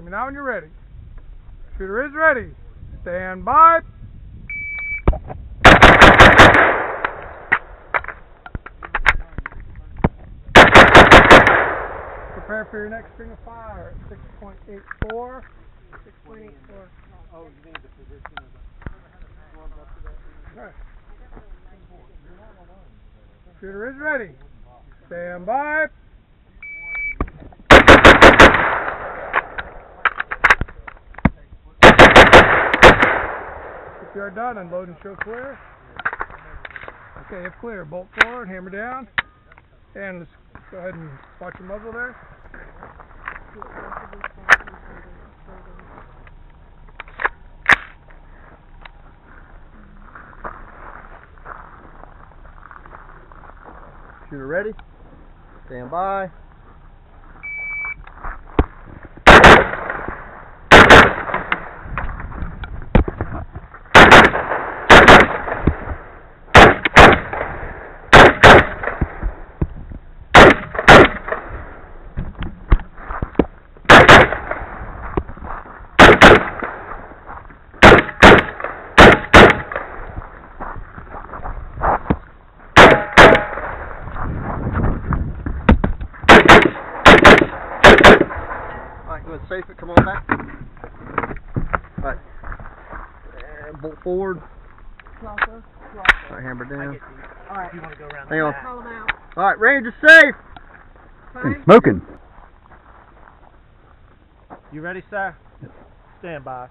Give me now when you're ready. Shooter is ready. Stand by. Prepare for your next string of fire at 6.84. 6.84. Oh, you mean the position of the ones up to that? Right. Shooter is ready. Stand by. If you are done, unload and show clear. Okay, if clear, bolt forward, hammer down. And let's go ahead and watch your muzzle there. Shooter ready. Stand by. Alright, safe it, come on back. Alright. And bolt forward. Closer. Alright, hammer down. Alright. You want to go around hang on. Call them out. Alright, range is safe. Okay. Smoking. You ready, sir? Yes. Stand by.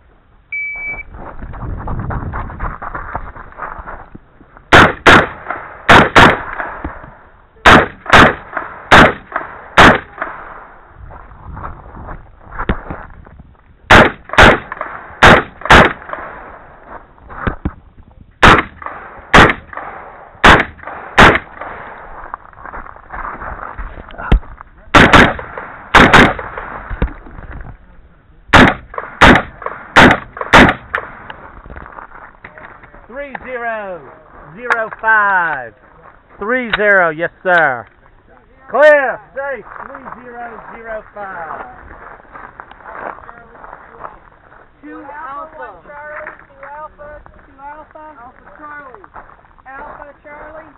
Three 005. 30, yes sir. Clear, safe. 3005. 2 Alpha. Charlie. 2 Alpha. 2 Alpha. Alpha Charlie. Alpha Charlie.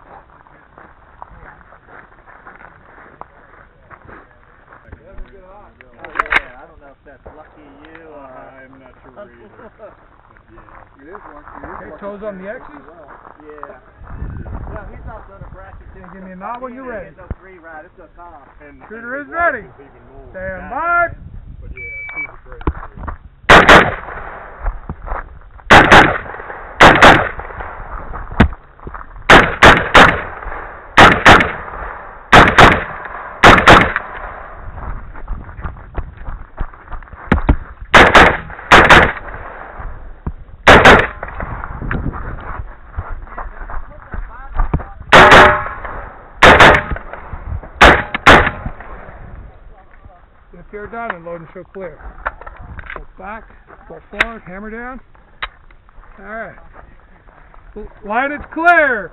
Yeah, I don't know if that's lucky you or... I'm not sure either. It is lucky. Okay, toes on the X's. Yeah. Well, he's also in a bracket too. Give me a nod when you're ready. It's no 3 right, it's a calm. Shooter is ready. Stand by. But yeah, she's a great shooter. If you're done, unload and show clear. Bolt back, bolt forward, hammer down. Alright. Line is clear!